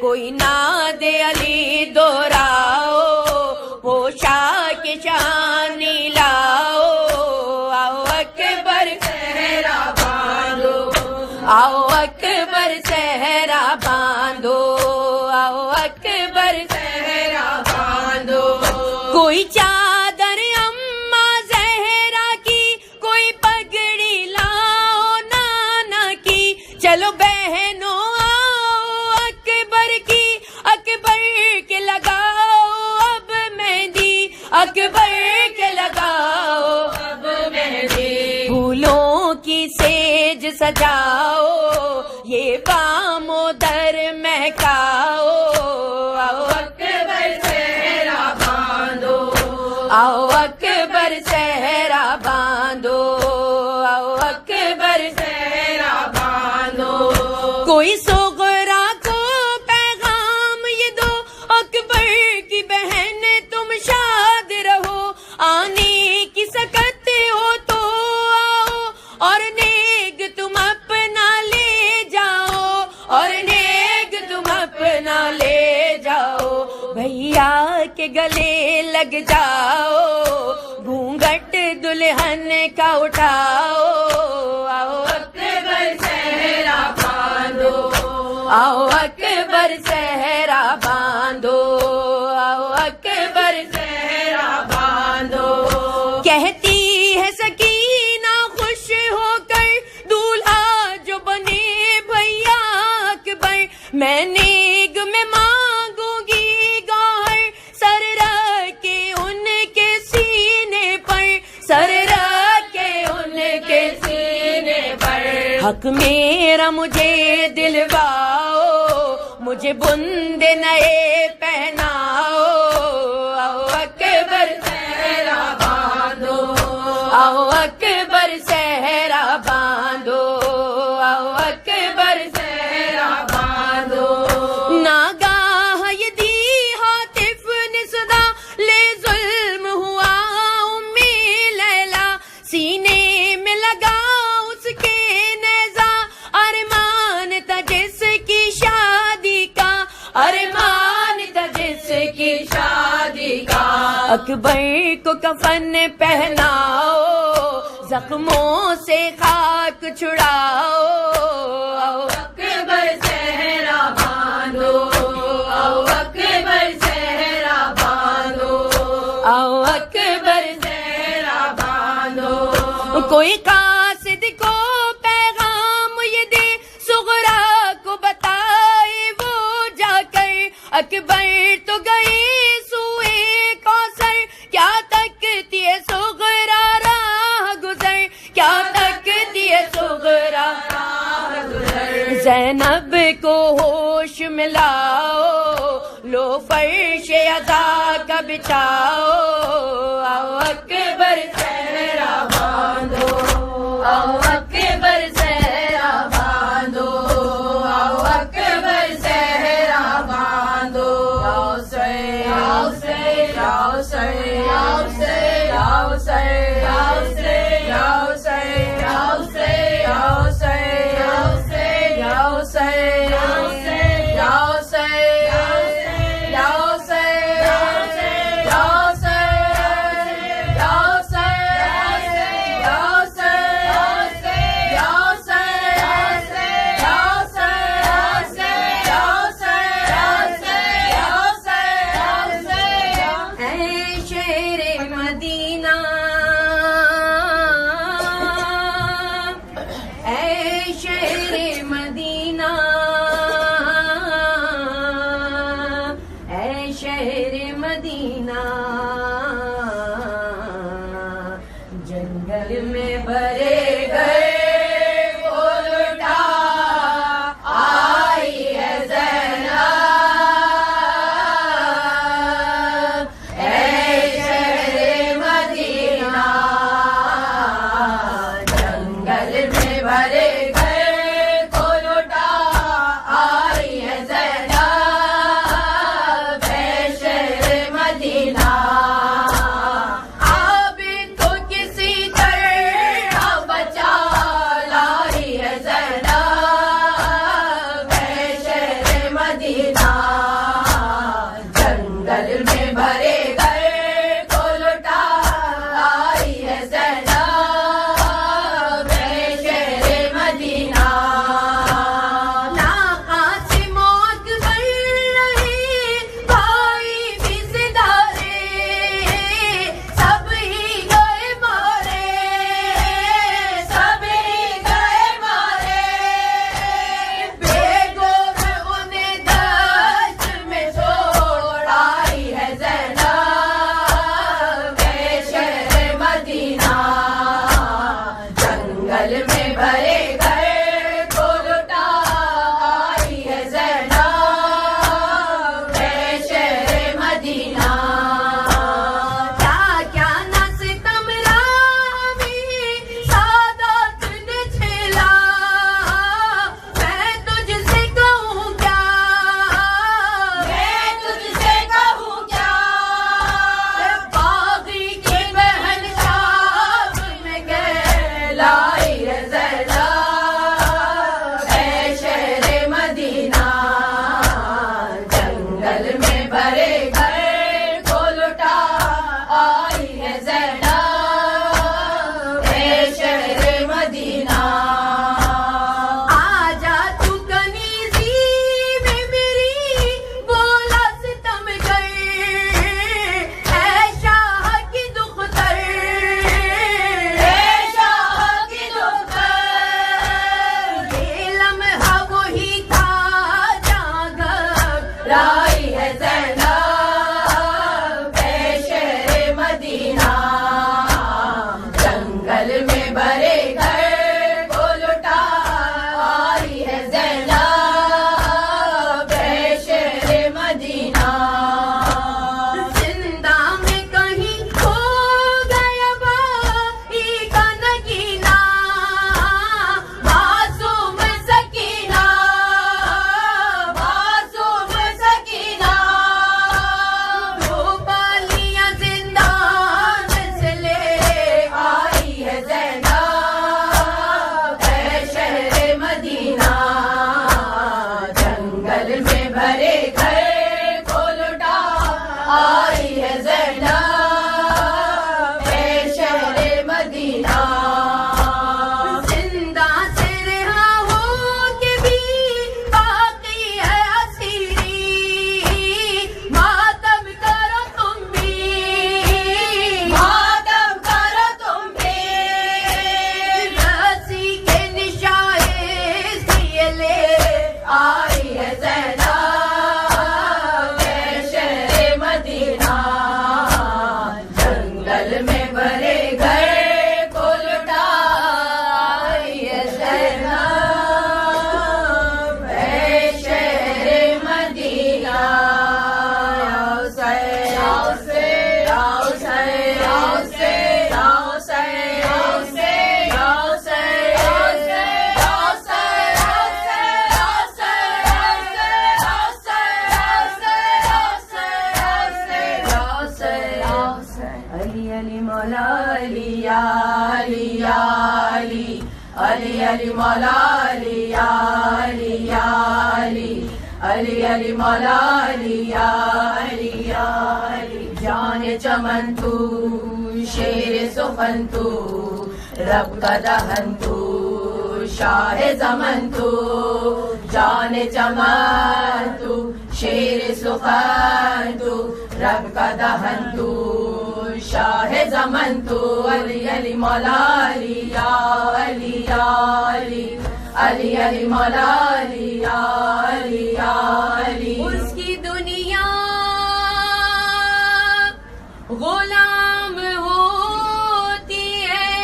کوئی ناد علی دہراؤ، پوشاک شانی لاؤ، آؤ اکبر صحرا باندھو، آؤ اکبر صحرا باندھو، آؤ اکبر صحرا باندھو۔ کوئی چادر اماں زہرا کی، کوئی پگڑی لاؤ نانا کی، چلو بہنوں آؤ اکبر کی، اکبر کے لگاؤ اب مہندی، اکبر کے لگاؤ اب مہندی۔ پھولوں کی سیج سجاؤ، یہ بام و در مہکاؤ، آؤ اکبر صحرا باندھو، آؤ اکبر صحرا باندھو، آؤ اکبر صحرا باندھو۔ کوئی صغرا کو پیغام یہ دو، اکبر کی بہن تم شاد رہو، آنے کی سکت ہو تو آؤ، اور نیک تم اپنا لے جاؤ، اور نیک تم اپنا لے جاؤ۔ بھیا کے گلے لگ جاؤ، گھونگھٹ دلہن کا اٹھاؤ، آؤ اکبر صحرا باندھو، آؤ اکبر صحرا باندھو، آؤ اکبر صحرا باندھو۔ کہتی ہے سکینہ خوش ہو کر، دولہا جو بنے بھیا اکبر، میں نیگ میں مانگوں گی گوہر، سر رکھ کے ان کے سینے پر، سر رکھ کے ان کے سینے پر۔ حق میرا مجھے دلواؤ، مجھے بند نئے پہناؤ، آؤ اکبر صحرا باندھو، آؤ اکبر صحرا باندھو، آؤ اکبر صحرا باندھو۔ ناگاہ یہ دی ہاتف نے صدا، لے ظلم ہوا امی لیلا، سینے میں لگا اس کے نیزہ، ارمان تھا جس کی شادی کا، ارمان تھا جس کی شادی کا۔ اکبر کو کفن پہناؤ، زخموں سے خاک چھڑاؤ، آؤ اکبر صحرا باندھو، آؤ اکبر صحرا باندھو، آؤ اکبر صحرا باندھو۔ کوئی قاصد کو پیغام یہ دے، صغرا کو بتائے وہ جا کر، اکبر تو گئے سوئے کوثر، کیا تکتی ہے صغرا راہ گزر، کیا تکتی ہے صغرا راہ گزر۔ زینب کو ہوش ملاؤ، لو فرش عزا کا بچھاؤ، آؤ اکبر صحرا باندھو، آؤ اکبر صحرا باندھو، آؤ اکبر صحرا باندھو۔ آؤ سے، آؤ سے، آؤ سے، آؤ سے، آؤ سے، آؤ سے، آؤ سے، آؤ سے، آؤ سے، آؤ سے، آؤ سے، آؤ سے، آؤ سے، آؤ سے، آؤ سے، آؤ سے، جنگل میں بھرے گھر کو لٹا آئی ہے زینب اے شہر مدینہ زندہ سے رہا ہو کے بھی باقی ہے اسیری ماتم کرو تم بھی ماتم کرو تم بھی رسی کے نشائے سے لے آئی ہے زینب اے شہر مدینہ جنگل میں بھرے گھر کو لٹا آئی ہے زینب اے شہر مدینہ علی علی مولا علی یا علی یا علی علی علی مولا علی یا علی یا علی علی علی مولا علی یا علی یا علی جان چمن تو شیر سخن تو رب کا دہن تو شاہ زمن تو جان چمن تو شیر سخن تو رب کا دہن تو شاہ زمن تو علی علی مولا علی یا علی یا علی علی علی مولا علی یا علی یا علی اس کی دنیا غلام ہوتی ہے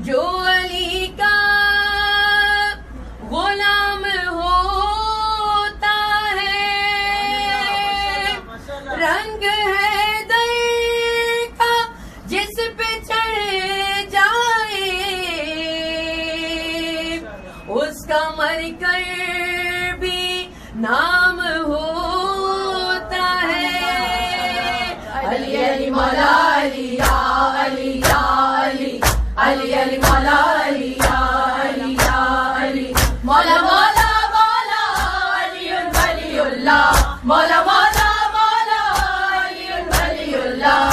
جو علی کا غلام ہوتا ہے رنگ ہے در کا جس پہ چڑھ جائے اس کا مر کر بھی نام ہوتا ہے علی علی مولا علی یا علی یا علی علی علی مولا علی یا علی یا علی مولا مولا مولا علی ولی اللہ مولا مولا مولا علی ولی اللہ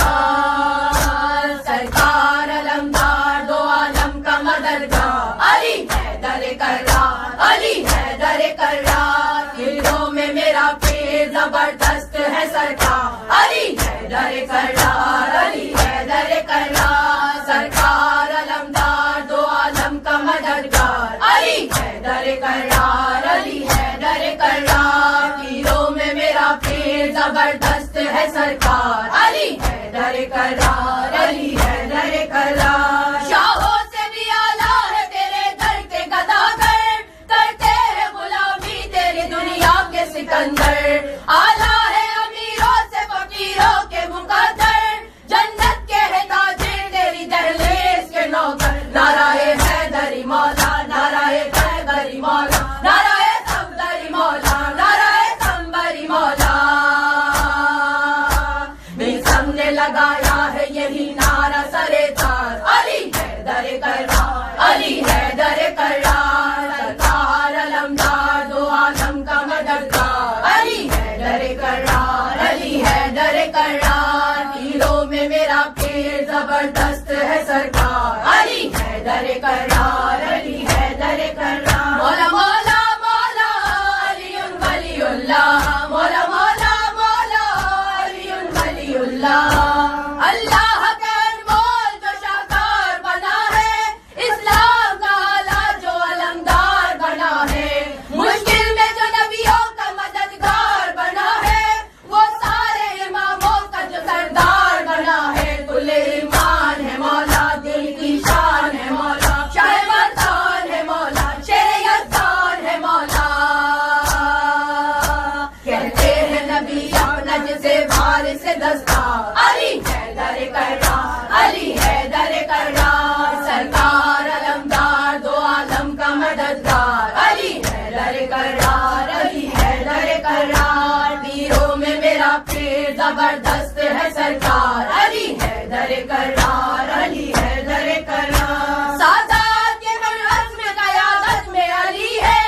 سرکار علمدار دو عالم کا مددگار علی حیدر کرار علی حیدر کرار دلوں میں میرا پیر زبردست ہے سرکار علی حیدر کرار علی حیدر کرار سرکار علمدار دو عالم کا مددگار علی حیدر کرار علی حیدر کرار تیروں میں میرا پیر زبردست ہے سرکار علی حیدر کرار علی حیدر کرار شاہوں سے بھی اعلیٰ ہے تیرے در کے گداگر کرتے ہیں غلامی تیری دنیا کے سکندر اعلیٰ ہے امیروں سے فقیروں کے مقدر جنت کے ہے تاجر تیری دہلیز کے نوکر نعرہ حیدری مولا نعرہ حیدری مولا نعرہ صفدری مولا نعرہ سنبری مولا سب نے لگایا ہے یہی نعرہ سرے تار علی حیدر کرار علی حیدر کرار سرکار علمدار دو عالم کا مددگار علی حیدر کرار علی حیدر کرار تیروں میں میرا پیر زبردست ہے سرکار علی حیدر کرار علی حیدر کرار مولا مولا مولا علی ولی اللہ مولا مولا مولا علی ولی اللہ اللہ کا انمول جو شاہکار بنا ہے اسلام کا آلہ جو علمدار بنا ہے مشکل میں جو نبیوں کا مددگار بنا ہے وہ سارے اماموں کا جو سردار بنا ہے کل ایمان ہے مولا دل کی شان ہے مولا شاہ مردان ہے مولا شیر یزدان ہے مولا کہتے ہیں نبی اپنا جسے وارث دستار علی حیدر کرار علی حیدر کرار سرکار علمدار دو عالم کا مددگار علی حیدر کرار علی حیدر کرار تیروں میں میرا پیر زبردست ہے سرکار علی حیدر کرار علی حیدر کرار سادات کے مرکز میں قیادت میں علی ہے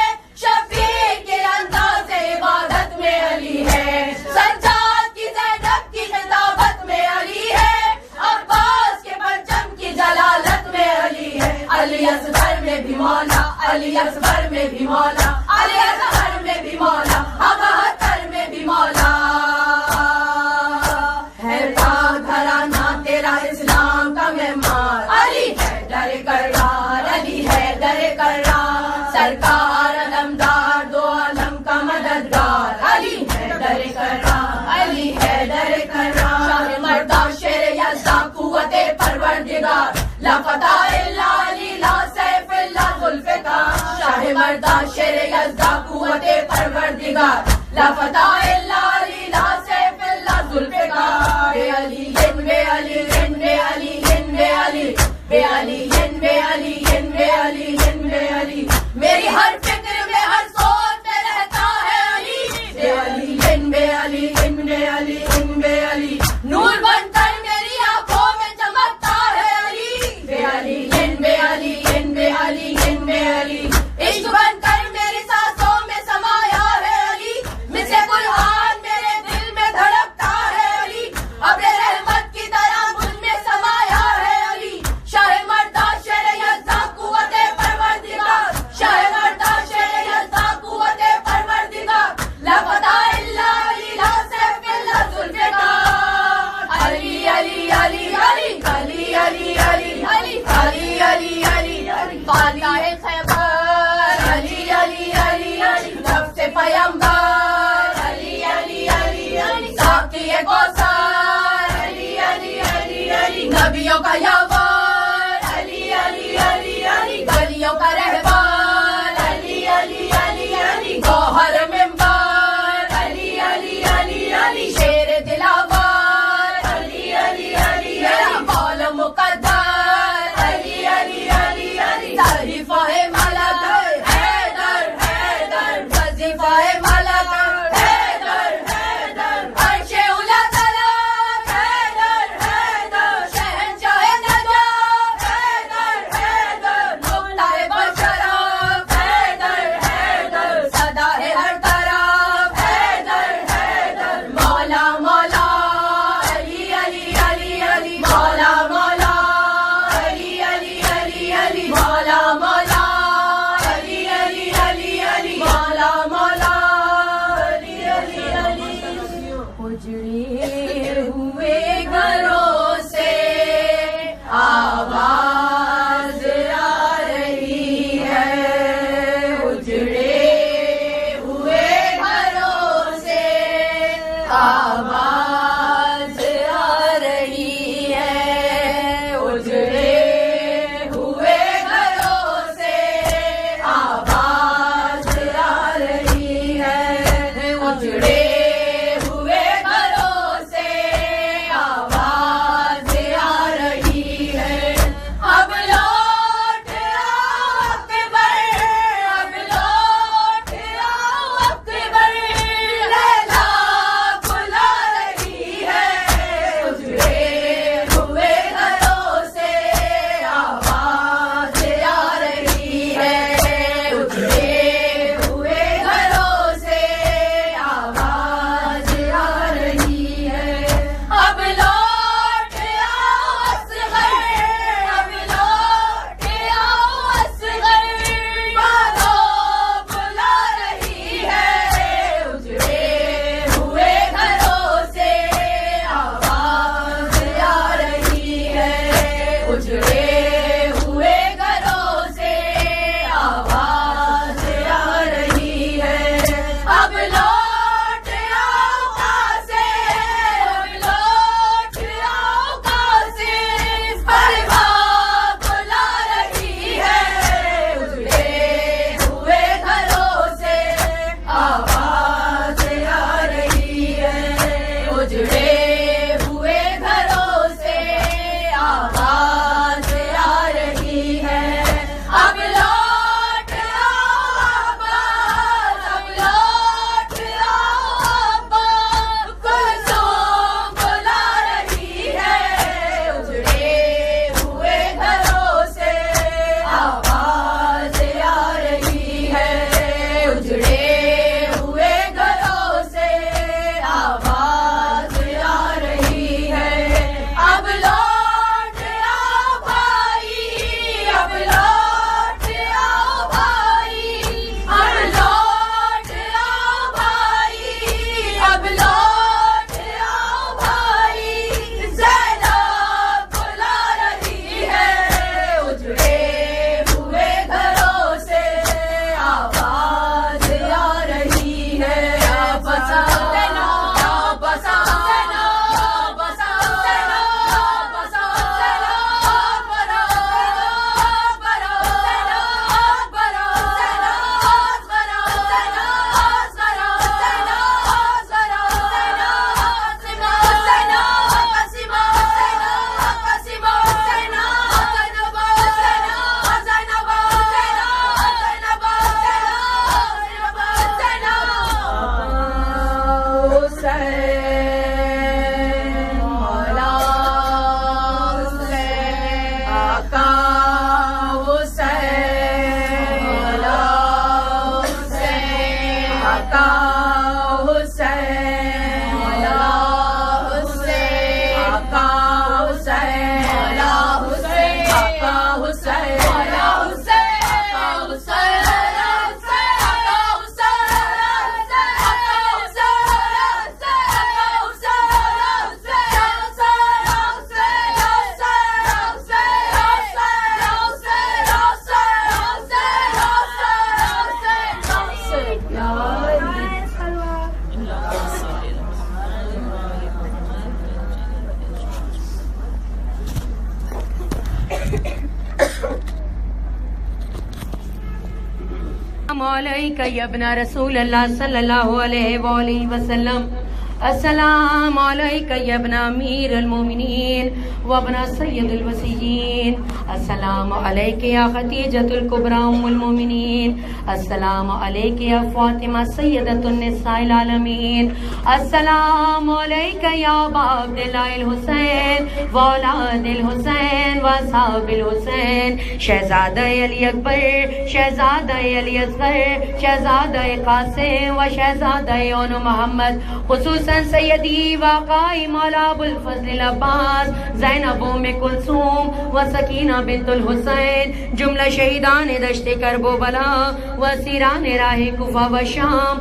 لا فتح الا علی لا سیف الا ذوالفقار شاہ مردان شیر یزداں قوت پروردگار لا فتح الا علی لا سیف الا ذوالفقار بے علی بے علی بے علی بے علی بے علی بے علی بے علی بے علی میری ہر فکر میں ہر سوچ میں رہتا ہے علی بے علی بے علی بے علی بے علی نور بن کر میری آنکھوں میں چمکتا ہے علی بے علی بے علی بے علی بے علی عشق بن کر میری سانسوں میں سمایا ہے علی مثل قرآن میرے دل میں دھڑکتا ہے علی ابر رحمت کی طرح مجھ میں سمایا ہے علی شاہ مردان شیر یزداں قوت پروردگار شاہ مردان شیر یزداں قوت پروردگار لا فتح الا علی لا سیف الا ذوالفقار علی علی علی علی علی علی علی علی علی علی علی فاتح خیبر علی علی علی علی نفس پیمبر علی علی علی علی ساقی کوثر علی علی علی علی نبیوں کا یاور علی علی علی علی گلیوں کا رہبر علی علی علی علی گوہر منبر علی علی علی علی شیر دلاور علی علی علی علی قول مقدر علی علی علی علی تعریفہ ملک حیدر حیدر وظیفہ ملک حیدر حیدر عرش اولی طلب حیدر حیدر شہنشاہ نجف حیدر حیدر نقطہ بشرف حیدر حیدر صدا ہے ہر طرف حیدر حیدر مولا مولا علی علی علی علی مولا مولا علی علی علی علی مولا مولا علی علی علی علی مولا مولا علی علی علی اجڑے ہوئے گھروں سے آواز آ رہی ہے اجڑے ہوئے گھروں سے آواز آ رہی ہے اجڑے ہوئے گھروں سے آواز آ رہی ہے اجڑے ہوئے گھروں سے آواز آ رہی ہے اب لوٹ آؤ اکبر اب لوٹ آؤ اکبر لیلا بلا رہی ہے اجڑے ہوئے گھروں سے آواز آ رہی ہے اجڑے ہوئے گھروں سے آواز حسین مولا حسین آقا حسین مولا حسین آقا حسین مولا حسین آقا حسین مولا حسین آقا حسین مولا حسین آقا حسین عليك يا ابن رسول الله صلى الله عليه وآله وسلم. السلام عليك يا ابن أمير المؤمنين وابن سيد الوصيين. السلام عليك يا خديجة الكبرى أم المؤمنين. السلام عليك يا فاطمة سيدة النساء العالمين. السلام عليك يا أبا عبد الله الحسين وأولاد الحسين وأصحاب الحسين. شہزادہ علی اکبر، شہزادہ علی اصغر، شہزادہ قاسم و شہزادہ اون محمد، خصوصاً سیدی واقعی مولا ابو الفضل العباس زینب ام کلثوم و سکینہ بنت الحسین، جملہ شہیدان دشت کرب و بلا و اسیران راہ کوفہ و شام